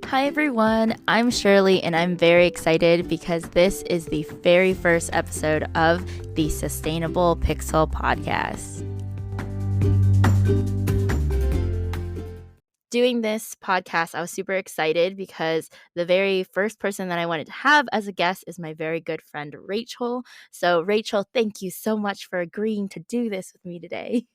Hi everyone, I'm Shirley and I'm very excited because this is the very first episode of the Sustainable Pixel podcast. Doing this podcast, I was super excited because the very first person that I wanted to have as a guest is my very good friend Rachel. So, Rachel, thank you so much for agreeing to do this with me today.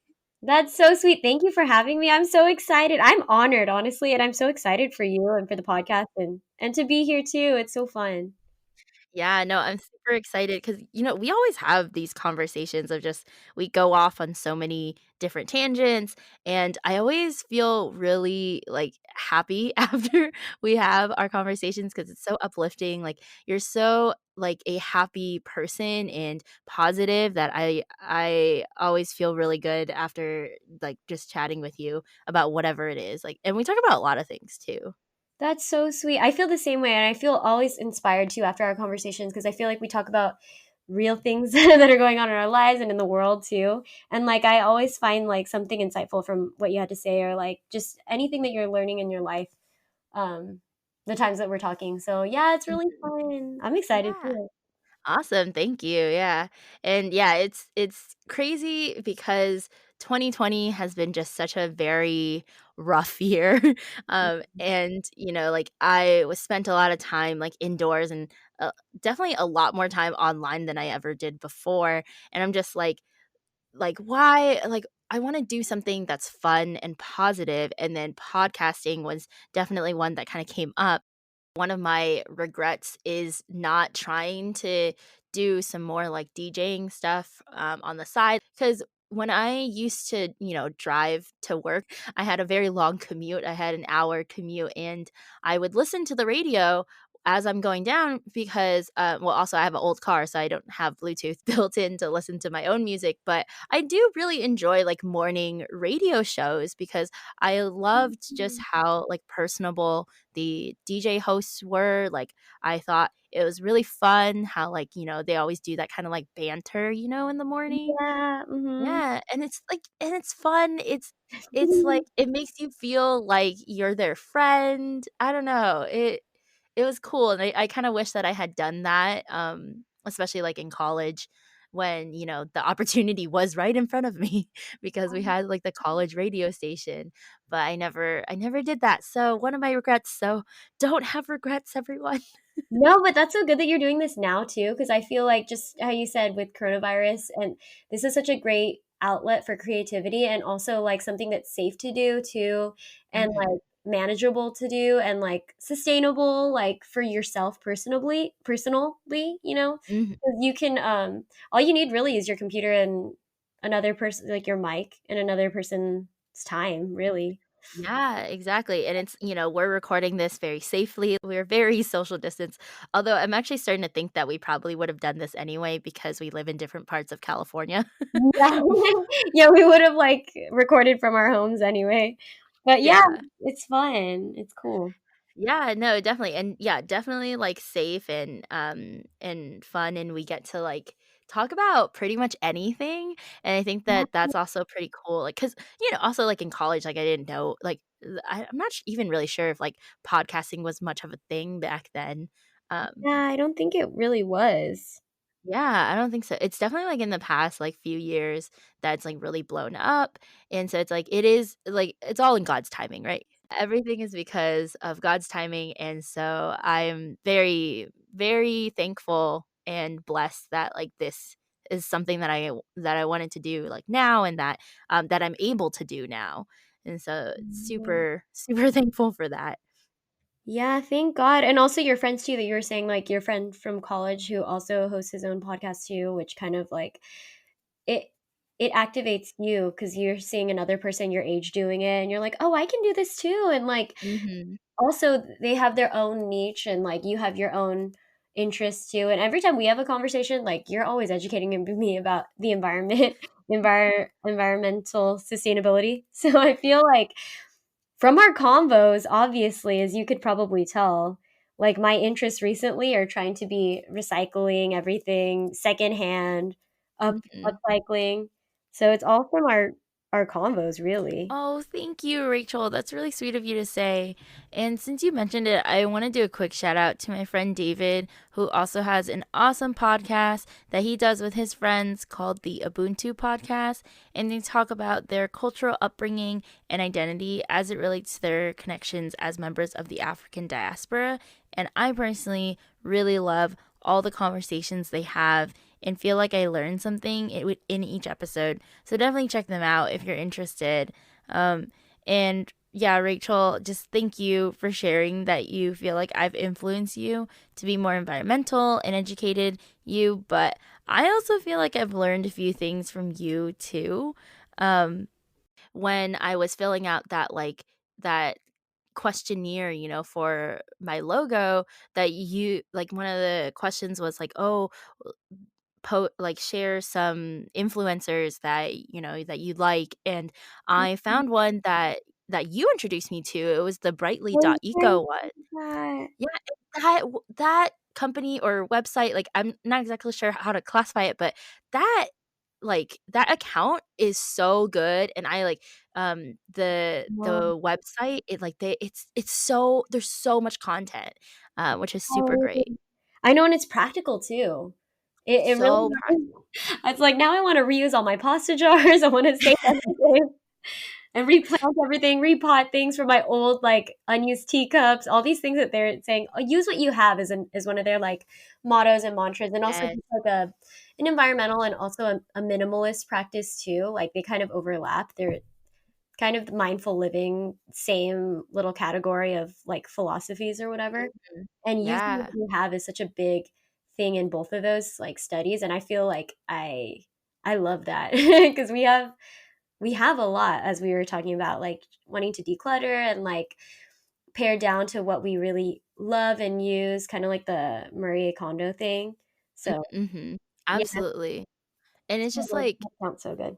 That's so sweet. Thank you for having me. I'm so excited. I'm honored, honestly, and I'm so excited for you and for the podcast and to be here too. It's so fun. Yeah, no, I'm super excited because, we always have these conversations of just we go off on so many different tangents. And I always feel really like happy after we have our conversations because it's so uplifting. Like, you're so like a happy person and positive that I always feel really good after like just chatting with you about whatever it is. Like, and we talk about a lot of things too. That's so sweet. I feel the same way, and I feel always inspired too after our conversations because I feel like we talk about real things that are going on in our lives and in the world too. And like I always find like something insightful from what you had to say or like just anything that you're learning in your life um the times that we're talking. So yeah, it's really Mhm. fun. I'm excited Yeah. too. Awesome, thank you, yeah, and yeah, it's crazy because 2020 has been just such a very rough year, and, like, I was spent a lot of time, like, indoors and, definitely a lot more time online than I ever did before, and I'm just why like, I wanna do something that's fun and positive, and then podcasting was definitely one that kinda came up. One of my regrets is not trying to do some more like DJing stuff on the side because when I used to, drive to work, I had a very long commute. I had an hour commute, and I would listen to the radio as I'm going down because, also I have an old car, so I don't have Bluetooth built in to listen to my own music. But I do really enjoy like morning radio shows because I loved just how like personable the DJ hosts were. Like, I thought it was really fun how, like, they always do that kind of like banter, in the morning. Yeah, mhm. Yeah, and it's fun. It's like it makes you feel like you're their friend. I don't know. It was cool, and I kinda wish that I had done that, especially, like, in college when, the opportunity was right in front of me because we had, like, the college radio station, but I never did that, so one of my regrets, so don't have regrets, everyone. No, but that's so good that you're doing this now too, because I feel like just how you said with coronavirus, and this is such a great outlet for creativity and also like something that's safe to do too, and Mhm, like manageable to do and like sustainable, like for yourself personally, you know? mhm. 'Cause you can all you need really is your computer and another person like your mic and another person's time, really. Yeah, exactly, and it's we're recording this very safely, we're very social distance, although I'm actually starting to think that we probably would have done this anyway because we live in different parts of California. Yeah. Yeah, we would've, like, recorded from our homes anyway. But yeah, Yeah. it's fun. It's cool. Yeah, no, definitely, and yeah, definitely, like, safe and fun, and we get to, like, talk about pretty much anything, and I think that Yeah. that's also pretty cool, like, because also, like, in college, like, I didn't know, like, I'm not even really sure if, like, podcasting was much of a thing back then, um Yeah, I don't think it really was. Yeah, I don't think so. It's definitely, like, in the past, like, few years that's, like, really blown up, and so it's, like, it is, like, it's all in God's timing, right? Everything is because of God's timing, and so I'm very, very thankful and blessed that, like, this is something that I wanted to do, like, now and that I'm able to do now, and so Mhm. super, super thankful for that. Yeah, thank God, and also your friends too that you were saying, like, your friend from college who also hosts his own podcast too, which kind of, like it it activates you because 'cause you're seeing another person your age doing it, and you're like, "Oh, I can do this too," and, like, Mhm. also, they have their own niche and, like, you have your own interests too, and every time we have a conversation, like, you're always educating me about the environment, environmental sustainability. So I feel like from our combos, obviously, as you could probably tell, like, my interests recently are trying to be recycling everything secondhand, Mhm. upcycling. So it's all from our our convos, really. Oh, thank you, Rachel. That's really sweet of you to say. And since you mentioned it, I want to do a quick shout out to my friend David, who also has an awesome podcast that he does with his friends called the Ubuntu Podcast. And they talk about their cultural upbringing and identity as it relates to their connections as members of the African diaspora. And I personally really love all the conversations they have and feel like I learned something in each episode. So definitely check them out if you're interested. And yeah, Rachel, just thank you for sharing that you feel like I've influenced you to be more environmental and educated you. But I also feel like I've learned a few things from you too. Um, when I was filling out that questionnaire, for my logo, that you like one of the questions was like, oh, like share some influencers that that you like, and I found one that you introduced me to. It was the Oh, thank brightly.eco one. that. Yeah, that company or website, like, I'm not exactly sure how to classify it, but that that account is so good, and I like, Wow. the website, it like they it's so there's so much content, which is super great. I know, and it's practical too. It really So it's like, now I wanna reuse all my pasta jars, I wanna save everything and replant everything, repot things from my old, like, unused teacups, all these things that they're saying, "Use what you have," is one of their, like, mottos and mantras, and also yes. just like an environmental and also a minimalist practice too, like, they kind of overlap. They're kind of mindful living, same little category of, like, philosophies or whatever. Mhm. And using what Yeah. you have is such a big thing in both of those, like, studies, and I feel like I love that because we have a lot, as we were talking about, like, wanting to declutter and, like, pare down to what we really love and use, kinda like the Marie Kondo thing. So, Mhm. yeah, Absolutely. And it's so just good. like, That sounds so good.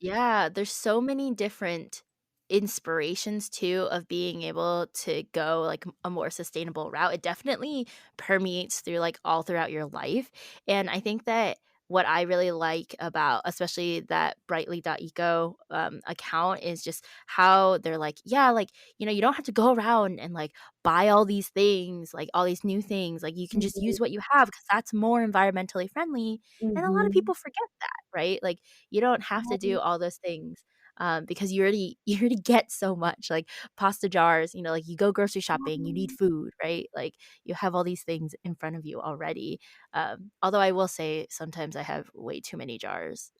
yeah, there's so many different inspirations too of being able to go like a more sustainable route. It definitely permeates through like all throughout your life. And I think that what I really like about especially that brightly.eco account is just how they're like, yeah, like, you don't have to go around and like buy all these things, like all these new things. Like you can just Mhm, use what you have because that's more environmentally friendly. And a lot of mhm. people forget that, right? Like you don't have to do all those things, because you already get so much, like pasta jars. Like you go grocery shopping, you need food, right? Like you have all these things in front of you already. Although I will say sometimes I have way too many jars.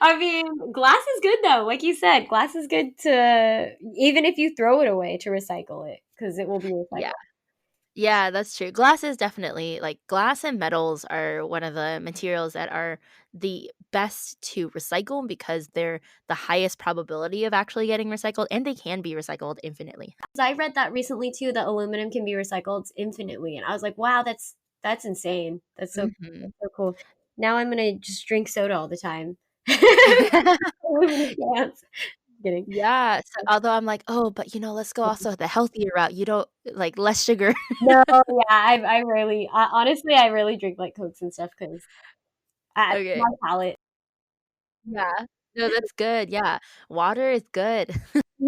I mean, glass is good though, like you said, glass is good to even if you throw it away to recycle it because it will be Yeah. recycled. Yeah, that's true. Glass is definitely like glass and metals are one of the materials that are the best to recycle because they're the highest probability of actually getting recycled, and they can be recycled infinitely. 'Cause I read that recently too, that aluminum can be recycled infinitely, and I was like, "Wow, that's insane. Mhm. That's so cool." Now I'm gonna just drink soda all the time. Aluminum cans. Kidding. Yeah, so although I'm like, "Oh, but, let's go also the healthier route, you don't like, less sugar." No, yeah, I rarely honestly, I rarely drink, like, Cokes and stuff 'cause Okay. my palate. Yeah. No, that's good, yeah. Water is good.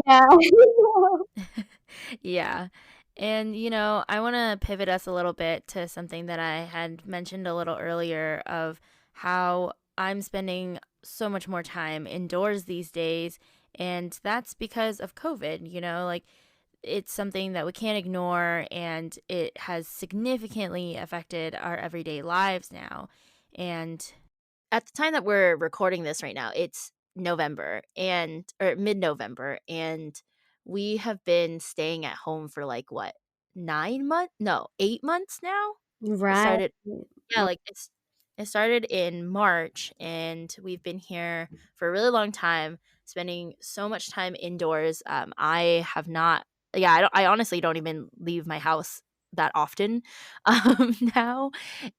Yeah. Yeah. And, I wanna pivot us a little bit to something that I had mentioned a little earlier of how I'm spending so much more time indoors these days, and that's because of COVID, like, it's something that we can't ignore, and it has significantly affected our everyday lives now. And at the time that we're recording this right now, it's November and or mid-November, and we have been staying at home for like what, 9 months? No, 8 months now. It Right. started yeah, like, it started in March, and we've been here for a really long time, spending so much time indoors. I have not yeah, I honestly don't even leave my house that often, now,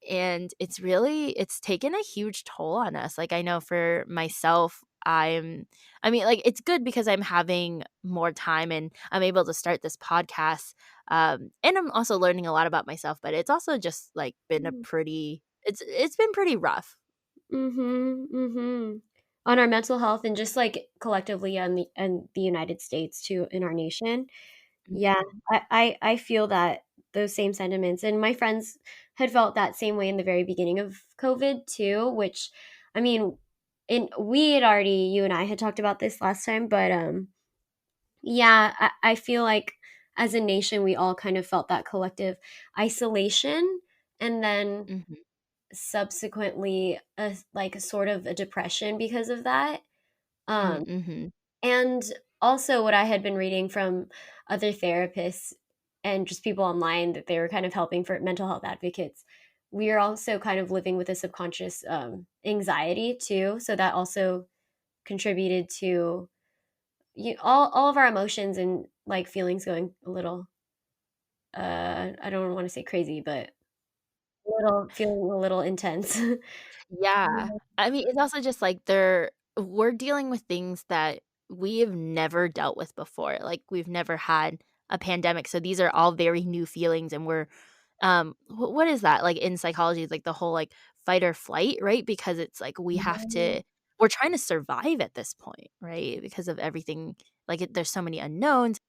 and it's taken a huge toll on us. Like, I know for myself, I mean, like, it's good because I'm having more time and I'm able to start this podcast, and I'm also learning a lot about myself, but it's also just, like, been a pretty it's been pretty rough. Mhm, mhm. on our mental health and just, like, collectively on the United States too, in our nation. Yeah, Mhm, I feel that those same sentiments, and my friends had felt that same way in the very beginning of COVID too, which, I mean, and we had already you and I had talked about this last time, but, yeah, I feel like as a nation, we all kind of felt that collective isolation, and then mhm, subsequently, like, a sort of a depression because of that, mm, um mhm, and also what I had been reading from other therapists and just people online that they were kind of helping for mental health advocates, we are also kind of living with a subconscious, anxiety too, so that also contributed to all of our emotions and, like, feelings going a little, I don't wanna say crazy, but a little feeling a little intense. yeah. I mean, it's also just, like, we're dealing with things that we have never dealt with before, like, we've never had a pandemic, so these are all very new feelings, and we're, what is that? Like, in psychology, it's like the whole, like, fight or flight, right? Because it's like we're trying to survive at this point, right? Because of everything, like, there's so many unknowns.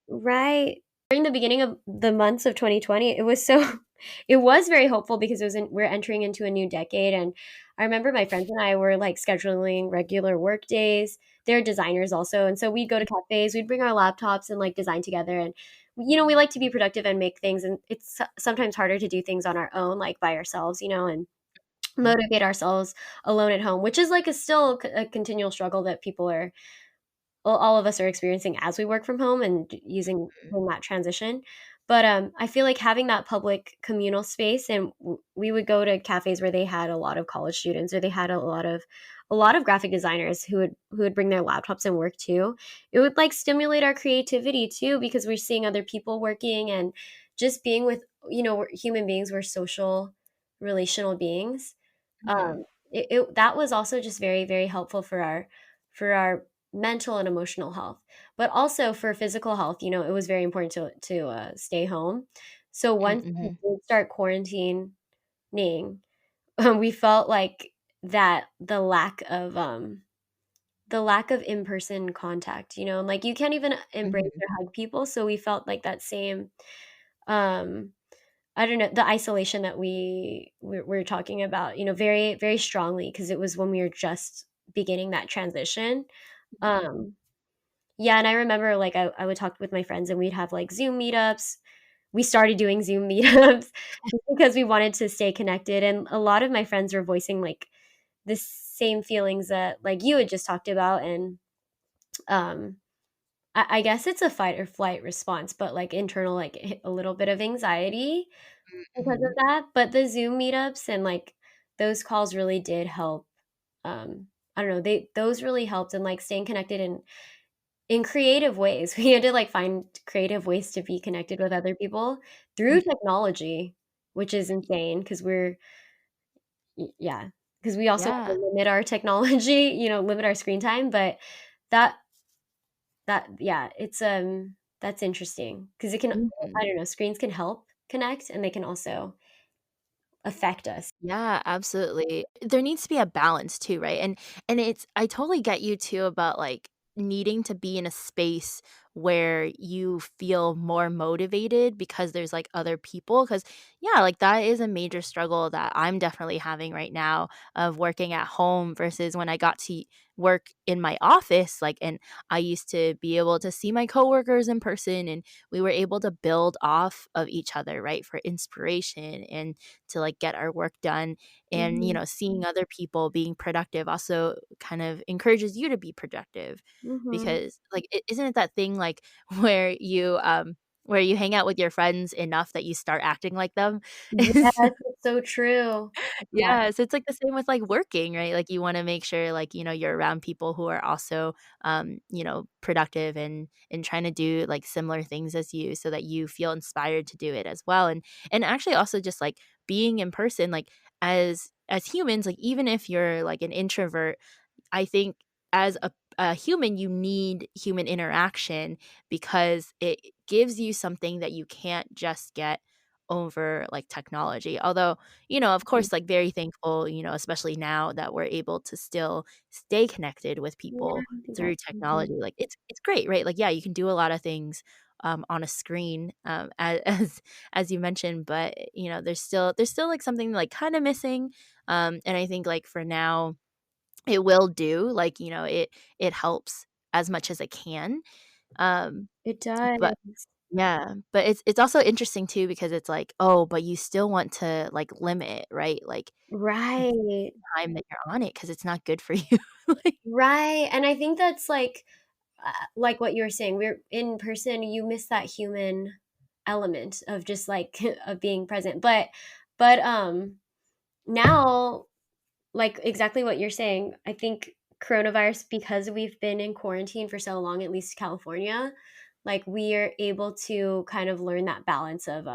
Right. During the beginning of the months of 2020, it was so it was very hopeful because we're entering into a new decade, and I remember my friends and I were, like, scheduling regular work days. They're designers also, and so we'd go to cafes, we'd bring our laptops and, like, design together, and, we like to be productive and make things, and it's sometimes harder to do things on our own, like, by ourselves, and motivate ourselves alone at home, which is, like, a continual struggle that people are all of us are experiencing as we work from home and using doing that transition. But, I feel like having that public communal space and we would go to cafes where they had a lot of college students or they had a lot of graphic designers who would bring their laptops and work too. It would, like, stimulate our creativity too because we're seeing other people working and just being with we're human beings, we're social, relational beings. Mhm, That was also just very, very helpful for our mental and emotional health, but also for physical health, it was very important to stay home. So mm, once we mhm, did start quarantining, we felt like that the lack of in-person contact, and, like, you can't even embrace mhm, or hug people, so we felt like that same, um, I don't know, the isolation that we're talking about, very, very strongly because it was when we were just beginning that transition. Um yeah, and I remember, like, I would talk with my friends, and we'd have, like, Zoom meetups. We started doing Zoom meetups just because we wanted to stay connected, and a lot of my friends were voicing, like, the same feelings that, like, you had just talked about, and, um, I guess it's a fight or flight response, but, like, internal, like, a little bit of anxiety because of mhm, that, but the Zoom meetups and, like, those calls really did help, I don't know, those really helped in, like, staying connected in creative ways. We had to, like, find creative ways to be connected with other people through mhm. technology, which is insane because yeah, because we also Yeah, wanna limit our technology, limit our screen time, but that yeah, that's interesting because it can mhm. I don't know, screens can help connect, and they can also affect us. Yeah, absolutely. There needs to be a balance too, right? And it's I totally get you too about like needing to be in a space where you feel more motivated because there's like other people cuz yeah, like that is a major struggle that I'm definitely having right now of working at home versus when I got to work in my office like and I used to be able to see my coworkers in person and we were able to build off of each other, right? For inspiration and to like get our work done and Mhm, seeing other people being productive also kind of encourages you to be productive mhm. because like isn't it that thing like where you hang out with your friends enough that you start acting like them. Yes, it's so true. Yeah. Yeah, so it's like the same with, like, working, right? Like, you wanna make sure, like, you're around people who are also, productive and trying to do, like, similar things as you so that you feel inspired to do it as well, and actually also just, like, being in person, like, as humans, like, even if you're, like, an introvert, I think as a human, you need human interaction because it gives you something that you can't just get over like technology. Although, of Mhm. course, like very thankful, especially now that we're able to still stay connected with Yeah, people I think through that's mhm. technology. Like it's great, right? Like yeah, you can do a lot of things on a screen as you mentioned, but there's still like something like kind of missing. And I think like for now it will do like, it helps as much as it can. Um It but does. yeah, but it's also interesting too because it's like, oh, but you still want to, like, limit it, right? Like, Right. time that you're on it because it's not good for you. Like Right, and I think that's like what you were saying, we're in person, you miss that human element of just, like, of being present, but now, like, exactly what you're saying, I think coronavirus, because we've been in quarantine for so long, at least California, like, we are able to kind of learn that balance of,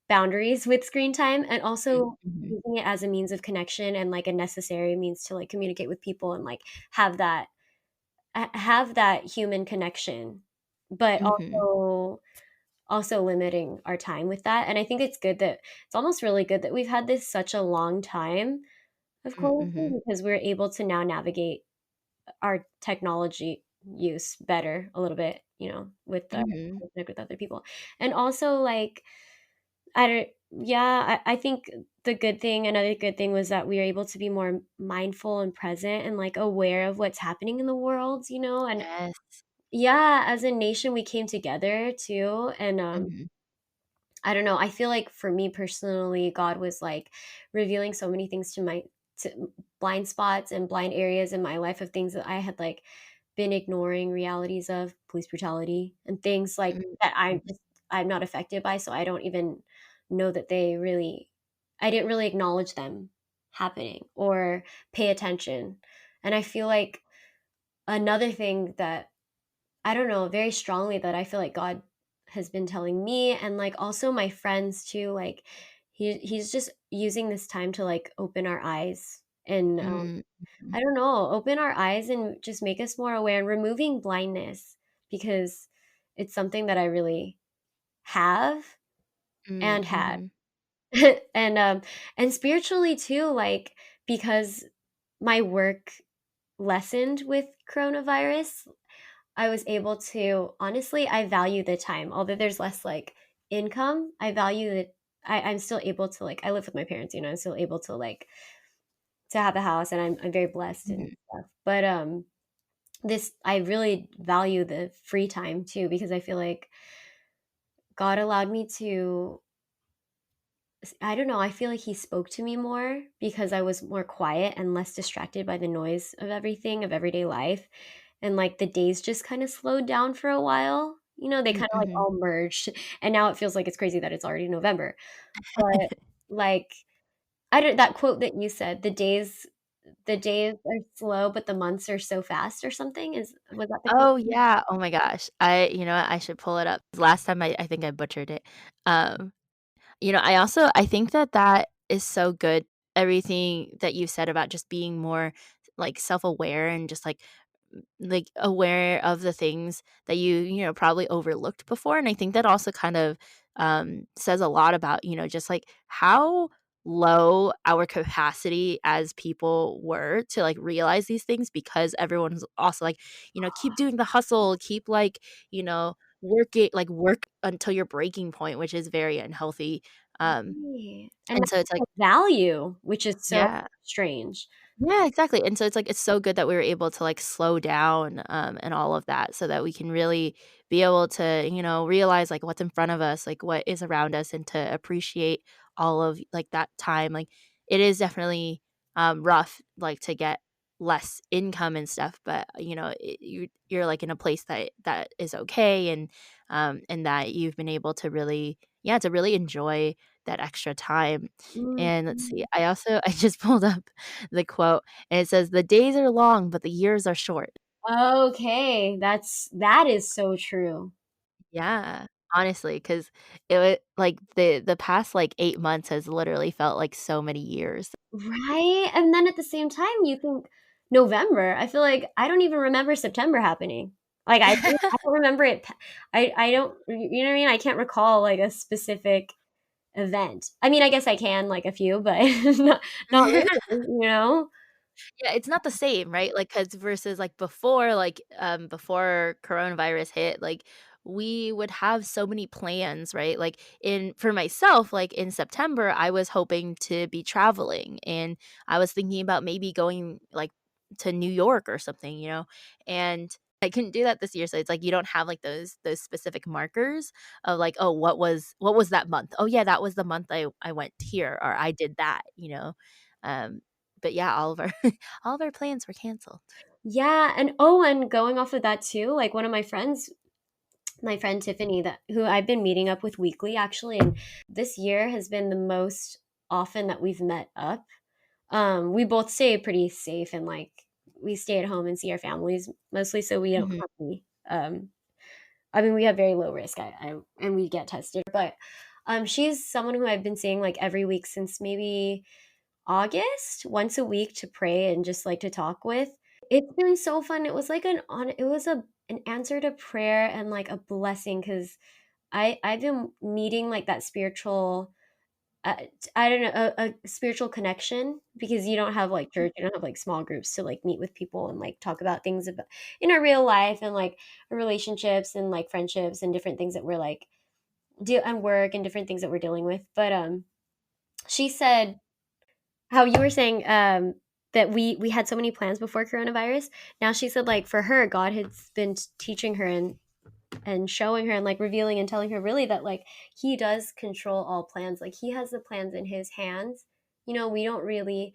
boundaries with screen time and mhm, also mhm, using it as a means of connection and, like, a necessary means to, like, communicate with people and, like, have that have that human connection, but mhm, also limiting our time with that, and I think it's almost really good that we've had this such a long time of mm, mhm, quarantine because we're able to now navigate our technology use better a little bit, with the mhm. connect with other people, and also, like, I don't yeah, I think another good thing was that we were able to be more mindful and present and, like, aware of what's happening in the world, and Yes. yeah, as a nation, we came together too, and, Mhm, I don't know, I feel like for me personally, God was, like, revealing so many things to blind spots and blind areas in my life of things that I had, like, been ignoring realities of police brutality and things, like, mm, that mhm, I'm not affected by, so I don't even know that I didn't really acknowledge them happening or pay attention, and I feel like another thing that I don't know, very strongly that I feel like God has been telling me and, like, also my friends too, like, he's just using this time to, like, open our eyes and, mm, mhm, I don't know, open our eyes and just make us more aware and removing blindness because it's something that I really have mm, and had. mhm. And, and spiritually too, like, because my work lessened with coronavirus, I was able to honestly, I value the time. Although there's less, like, income, I value that I'm still able to, like I live with my parents, I'm still able to, like to have a house, and I'm very blessed and Mhm, stuff. But, this I really value the free time too because I feel like God allowed me to I don't know, I feel like he spoke to me more because I was more quiet and less distracted by the noise of everything, of everyday life, and, like, the days just kinda slowed down for a while, they mm, kinda, like, mhm. all merged, and now it feels like it's crazy that it's already November, but, like, I don't that quote that you said, "The days are slow, but the months are so fast," or something, was that the quote? Oh, yeah. Oh my gosh. You know what? I should pull it up. Last time I think I butchered it. Um I think that that is so good, everything that you said about just being more, like, self-aware and just, like, aware of the things that probably overlooked before, and I think that also kind of, says a lot about, just, like, how low our capacity as people were to, like, realize these things because everyone's also, like, keep doing the hustle, keep, like, work until your breaking point, which is very unhealthy, um, Right, and and not so it's like the value, which is so yeah. strange. Yeah, exactly, and so it's like it's so good that we were able to, like, slow down, and all of that so that we can really be able to, realize, like, what's in front of us, like, what is around us, and to appreciate all of, like, that time, like, it is definitely, rough, like, to get less income and stuff, but, you're, like, in a place that is okay and that you've been able to really yeah, to really enjoy that extra time, and let's see, Mhm. I just pulled up the quote, and it says, "The days are long, but the years are short." Okay, that is so true. Yeah, honestly, 'cause it wa like, the past, like, 8 months has literally felt like so many years. Right? And then at the same time, you think November, I feel like I don't even remember September happening. Like, I don't remember it pa I don't you know what I mean? I can't recall, like, a specific event. I mean, I guess I can, like, a few, but not really, you know? Yeah, it's not the same, right? Like, cause versus, like, before, before coronavirus hit, like, we would have so many plans, right? Like, in for myself, like, in September, I was hoping to be traveling, and I was thinking about maybe going, like, to New York or something, and I couldn't do that this year, so it's like you don't have, like, those specific markers of, like, "Oh, what was that month? Oh, yeah, that was the month I went here, or I did that," you know? But yeah, all of our all of our plans were canceled. Yeah, and oh, and going off of that too, like, one of my friends, my friend Tiffany, that who I've been meeting up with weekly, actually, and this year has been the most often that we've met up. We both stay pretty safe, and, like, we stay at home and see our families mostly, so we don't Mhm, have any, I mean, we have very low risk, and we get tested, but, she's someone who I've been seeing, like, every week since maybe August, once a week to pray and just, like, to talk with. It's been so fun. It was like it was an answer to prayer and, like, a blessing, because I've been needing, like, that spiritual, I don't know, a spiritual connection, because you don't have, like, church, you don't have, like, small groups to, like, meet with people and, like, talk about things about in our real life, and, like, relationships and, like, friendships and different things that we're, like, deal and work and different things that we're dealing with. But, she said how you were saying, that we had so many plans before coronavirus. Now she said, like, for her, God has been teaching her and showing her and, like, revealing and telling her really that, like, he does control all plans. Like, he has the plans in his hands. We don't really,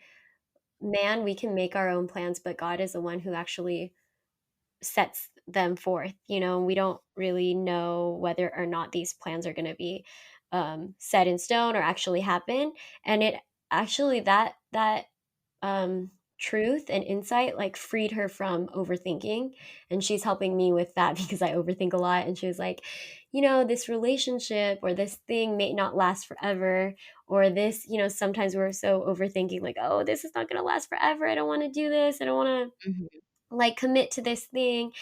man, we can make our own plans, but God is the one who actually sets them forth. And we don't really know whether or not these plans are going to be, set in stone or actually happen. And it actually, that truth and insight, like, freed her from overthinking, and she's helping me with that because I overthink a lot. And she was like, this relationship or this thing may not last forever, or this, sometimes we're so overthinking, like, oh, this is not going to last forever, I don't want to do this, I don't want to, mhm. like, commit to this thing,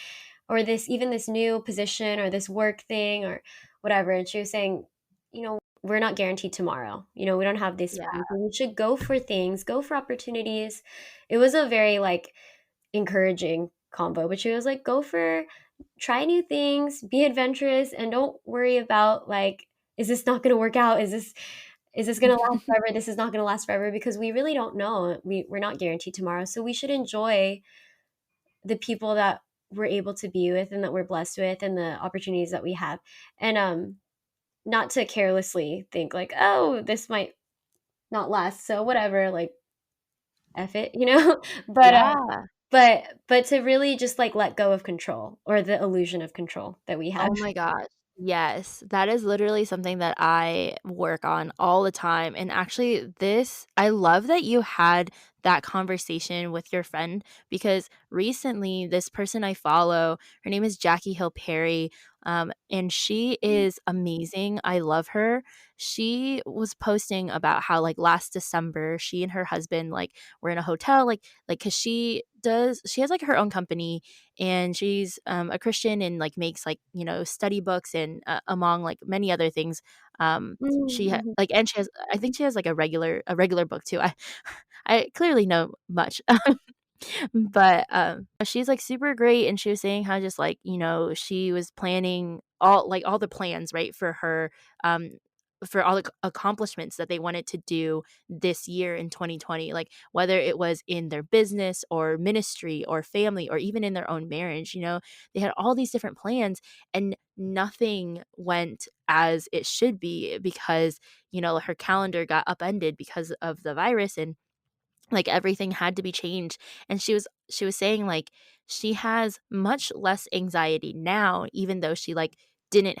or this new position, or this work thing, or whatever. And she was saying, we're not guaranteed tomorrow. We don't have this Yeah. plan. So we should go for things, go for opportunities. It was a very, like, encouraging combo, but she was like, try new things, be adventurous, and don't worry about, like, is this not going to work out? Is this going to last forever? This is not going to last forever, because we really don't know. We're not guaranteed tomorrow. So we should enjoy the people that we're able to be with and that we're blessed with, and the opportunities that we have. And not to carelessly think, like, oh, this might not last, so whatever, like, F it, but Yeah. but to really just, like, let go of control, or the illusion of control that we have. Oh my gosh. Yes, that is literally something that I work on all the time, and actually this I love that you had that conversation with your friend because recently this person I follow, her name is Jackie Hill Perry, and she is amazing, I love her. She was posting about how, like, last December, she and her husband, like, were in a hotel, because she has, like, her own company and she's a Christian and like makes like study books and among like many other things. Mhm. And she has I think she has like a regular book too. I I clearly know much, but, she's, like, super great, and she was saying how just, like, she was planning all the plans, right, for all the accomplishments that they wanted to do this year in 2020, like, whether it was in their business or ministry or family or even in their own marriage, they had all these different plans, and nothing went as it should be because, her calendar got upended because of the virus, and like everything had to be changed, and she was saying like she has much less anxiety now even though she didn't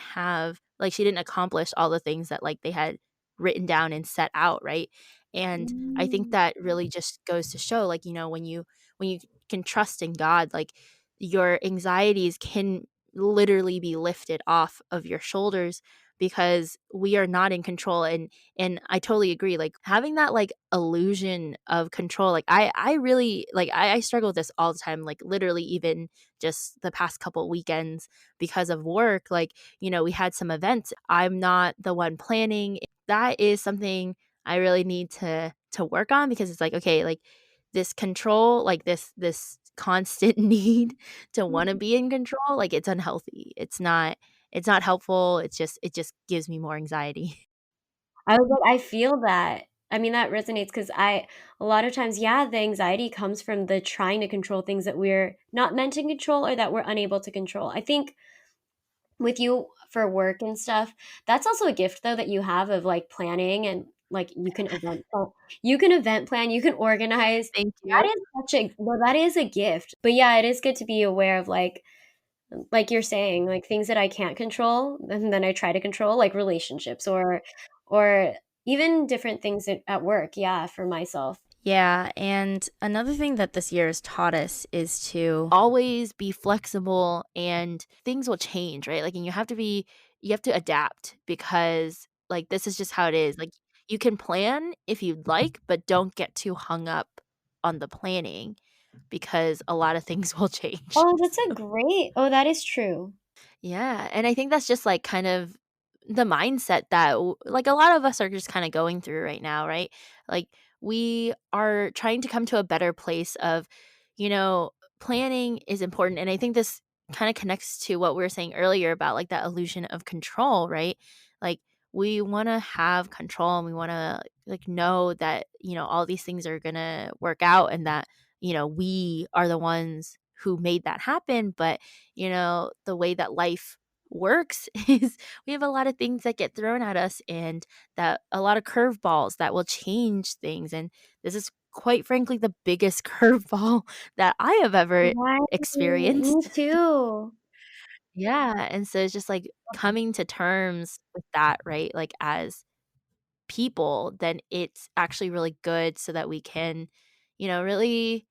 accomplish all the things that like they had written down and set out, right? And I think Mm. that really just goes to show like when you can trust in God, like your anxieties can literally be lifted off of your shoulders because we are not in control. And I totally agree, like, having that, like, illusion of control, like, I really like, I struggle with this all the time, like, literally even just the past couple weekends because of work, like, we had some events. I'm not the one planning. that is something I really need to work on because it's like, okay, like this control, like this constant need to wanna be in control, like it's unhealthy. It's not helpful. It just gives me more anxiety. I was like, I feel that. I mean, that resonates because I a lot of times, yeah, the anxiety comes from the trying to control things that we're not meant to control or that we're unable to control. I think with you for work and stuff, that's also a gift though that you have of, like, planning and, like, you can event plan, you can organize. Thank you. That is such a well, that is a gift. But yeah, it is good to be aware of, like you're saying, like, things that I can't control, and then I try to control, like relationships or even different things at work, yeah, for myself. Yeah, and another thing that this year has taught us is to always be flexible and things will change, right? Like, and you have to adapt because like this is just how it is. Like you can plan if you'd like, but don't get too hung up on the planning because a lot of things will change. Oh, that's a great oh, that is true. Yeah, and I think that's just, like, kind of the mindset that like, a lot of us are just kinda going through right now, right? Like, we are trying to come to a better place of, you know, planning is important, and I think this kinda connects to what we were saying earlier about, like, that illusion of control, right? Like, we wanna have control, and we wanna, like, know that, you know, all these things are gonna work out and that, you know, we are the ones who made that happen, but you know, the way that life works is we have a lot of things that get thrown at us and that a lot of curveballs that will change things. And this is quite frankly the biggest curveball that I have ever Right, me experienced. too. Yeah. And so it's just like coming to terms with that, right? Like as people, then it's actually really good so that we can, you know, really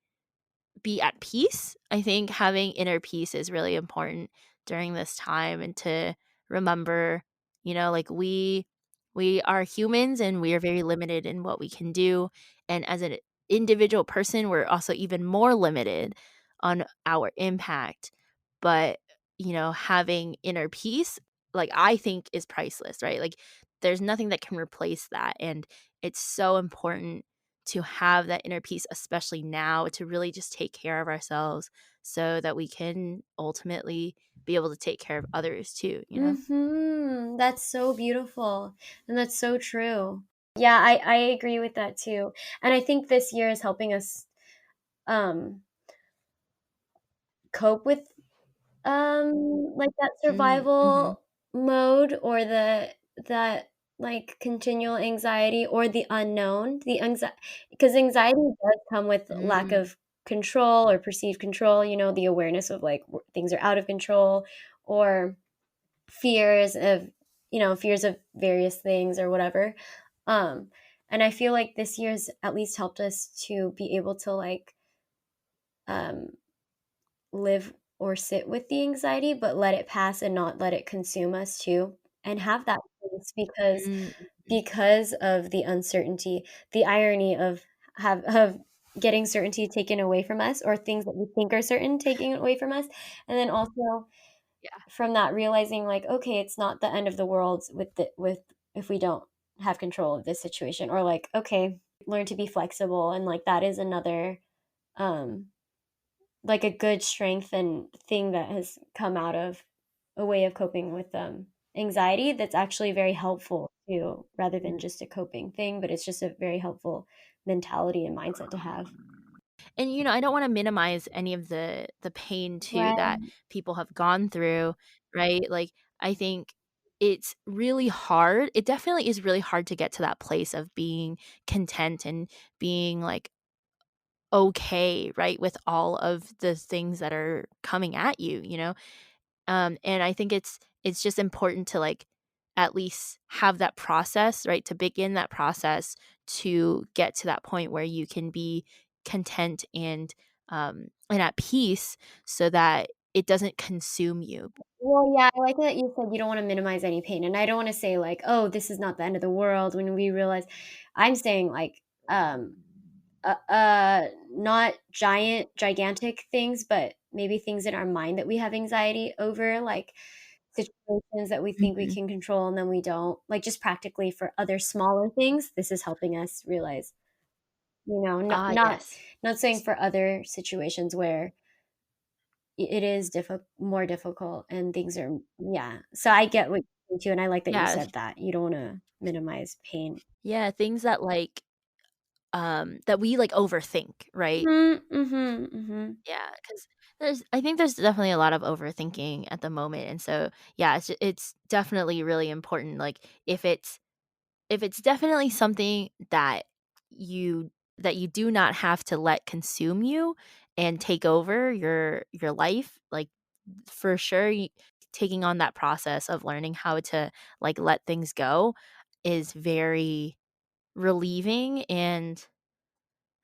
be at peace. I think having inner peace is really important during this time and to remember, you know, like we are humans and we are very limited in what we can do. And as an individual person, we're also even more limited on our impact. But, you know, having inner peace, like I think is priceless, right? Like there's nothing that can replace that. And it's so important to have that inner peace, especially now, to really just take care of ourselves so that we can ultimately be able to take care of others too, you know? Mhm, that's so beautiful, and that's so true. Yeah, I agree with that too, and I think this year is helping us, um, cope with like that Mm, mhm. survival mode or that, like, continual anxiety or the unknown, the anxiety because anxiety does come with lack Mm, of control or perceived control, you know, the awareness of, like, things are out of control or fears of fears of various things or whatever, um, and I feel like this year's at least helped us to be able to, like, um live or sit with the anxiety, but let it pass and not let it consume us too, and have that peace mm, mm. because of the uncertainty, the irony of getting certainty taken away from us or things that we think are certain taken away from us, and then also Yeah. from that realizing like, okay, it's not the end of the world with if we don't have control of this situation or like, okay, learn to be flexible and like that is another um like a good strength and thing that has come out of a way of coping with, anxiety that's actually very helpful too, rather than just a coping thing, but it's just a very helpful mentality and mindset to have. And, you know, I don't wanna minimize any of the pain too that Right. people have gone through, right? Like, I think it's really hard. It definitely is really hard to get to that place of being content and being, like, okay, right, with all of the things that are coming at you, you know? And I think it's just important to, like, at least have that process, right, to begin that process to get to that point where you can be content and at peace so that it doesn't consume you. Well, yeah, I like that you said you don't wanna minimize any pain, and I don't wanna say like, "Oh, this is not the end of the world," when we realize I'm saying like, not gigantic things, but maybe things in our mind that we have anxiety over, like situations that we think we Mhm. can control and then we don't. Like, just practically for other smaller things, this is helping us realize, not Ah, not yes. not saying for other situations where it is more difficult and things are, yeah. So I get what you're saying too, and I like that you Yeah, said that. You don't wanna minimize pain. yeah, things that, like, that we, like, overthink, right? Mhm, mhm, mhm. Yeah, because I think there's definitely a lot of overthinking at the moment, and so, yeah, it's definitely really important, like, if it's definitely something that you do not have to let consume you and take over your life, like, for sure, taking on that process of learning how to, like, let things go is very relieving and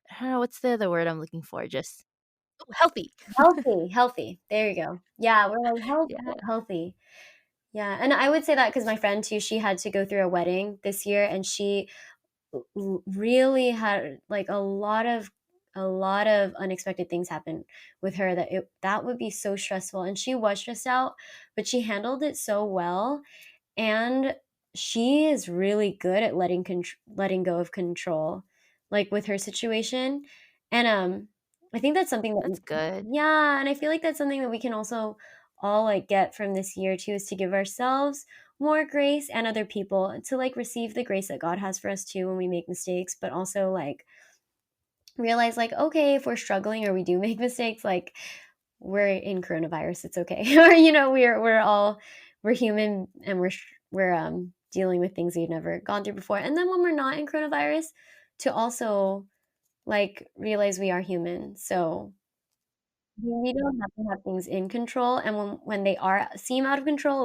I don't know, what's the other word I'm looking for? Just healthy. Healthy, healthy. There you go. Yeah, we're like, Yeah, healthy. Yeah, and I would say that because my friend too, she had to go through a wedding this year, and she really had like a lot of unexpected things happen with her that would be so stressful, and she was stressed out, but she handled it so well, and she is really good at letting go of control, like, with her situation, and, I think that's something that's that good. yeah, and I feel like that's something that we can also all, like, get from this year too, is to give ourselves more grace and other people to, like, receive the grace that God has for us too when we make mistakes, but also, like, realize, like, okay, if we're struggling or we do make mistakes, like, we're in coronavirus, it's okay. Or, we're human and we're dealing with things we've never gone through before. And then when we're not in coronavirus, to also like realize we are human. So we don't have to have things in control. And when they are seem out of control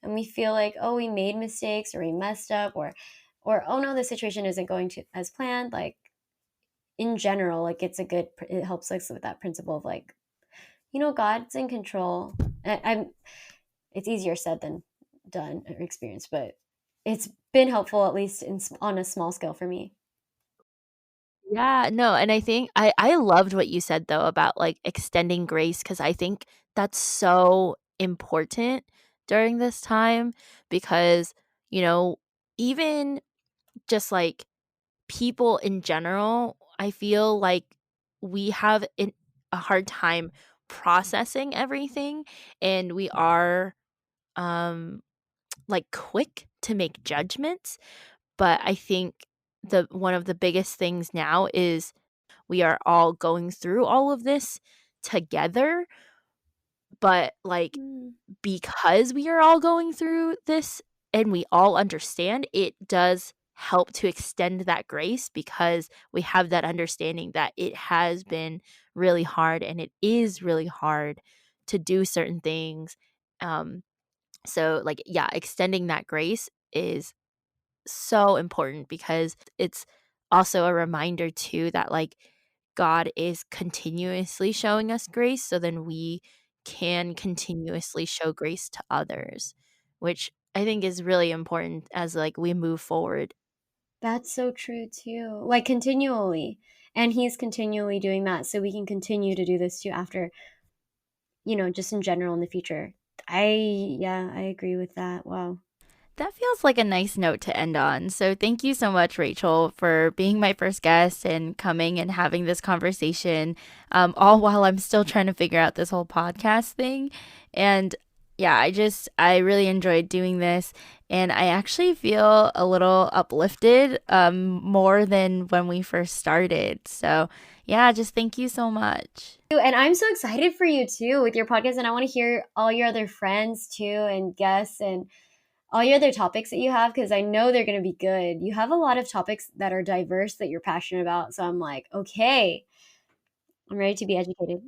and we feel like, oh, we made mistakes or we messed up or oh no, the situation isn't going to as planned, like in general, like it helps us with that principle of like, God's in control. I'm It's easier said than done or experienced, but it's been helpful at least on a small scale for me. Yeah, no, and I think I loved what you said though about, like, extending grace because I think that's so important during this time because, you know, even just, like, people in general, I feel like we have a hard time processing everything, and we are, um, like, quick to make judgments, but I think the one of the biggest things now is we are all going through all of this together, but, like, Mm. because we are all going through this and we all understand, it does help to extend that grace because we have that understanding that it has been really hard and it is really hard to do certain things. Um, so, like, yeah, extending that grace is so important because it's also a reminder too that like God is continuously showing us grace so then we can continuously show grace to others, which I think is really important as like we move forward. That's so true too. Like continually. And he's continually doing that so we can continue to do this too after, just in general in the future. Yeah, I agree with that. Wow. That feels like a nice note to end on. So, thank you so much, Rachel, for being my first guest and coming and having this conversation, all while I'm still trying to figure out this whole podcast thing. And yeah, I really enjoyed doing this. And I actually feel a little uplifted more than when we first started. So, yeah, just thank you so much. And I'm so excited for you too with your podcast, and I want to hear all your other friends too and guests and all your other topics that you have because I know they're going to be good. You have a lot of topics that are diverse that you're passionate about. So I'm like, okay, I'm ready to be educated.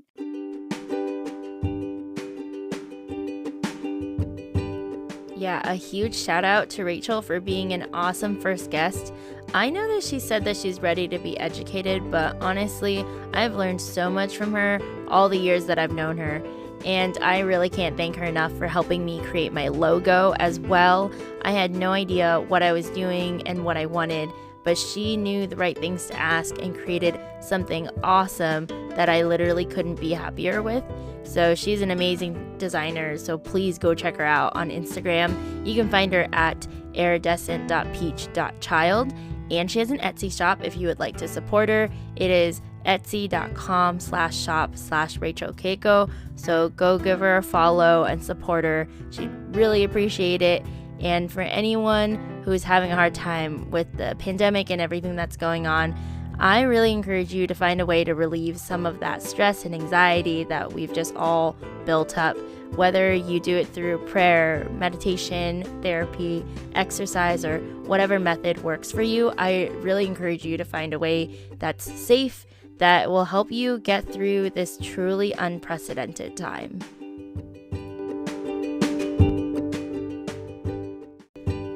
Yeah, a huge shout out to Rachel for being an awesome first guest. I know that she said that she's ready to be educated, but honestly, I've learned so much from her all the years that I've known her. And I really can't thank her enough for helping me create my logo as well. I had no idea what I was doing and what I wanted, but she knew the right things to ask and created something awesome that I literally couldn't be happier with. So she's an amazing designer, so please go check her out on Instagram. You can find her at iridescent.peach.child, and she has an Etsy shop if you would like to support her. It is etsy.com/shop/Rachael Keiko. So go give her a follow and support her. She'd really appreciate it. And for anyone who is having a hard time with the pandemic and everything that's going on, I really encourage you to find a way to relieve some of that stress and anxiety that we've just all built up. Whether you do it through prayer, meditation, therapy, exercise, or whatever method works for you, I really encourage you to find a way that's safe, that will help you get through this truly unprecedented time.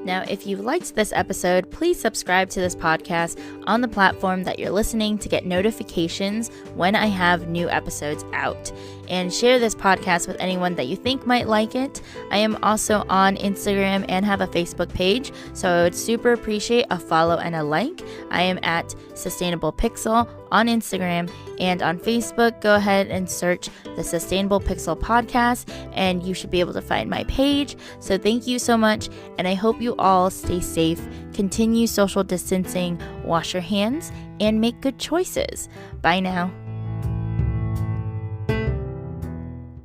Now, if you liked this episode, please subscribe to this podcast on the platform that you're listening to get notifications when I have new episodes out. And share this podcast with anyone that you think might like it. I am also on Instagram and have a Facebook page, so I would super appreciate a follow and a like. I am at Sustainable Pixel on Instagram, and on Facebook, go ahead and search the Sustainable Pixel podcast, and you should be able to find my page. So thank you so much, and I hope you all stay safe, continue social distancing, wash your hands, and make good choices. Bye now.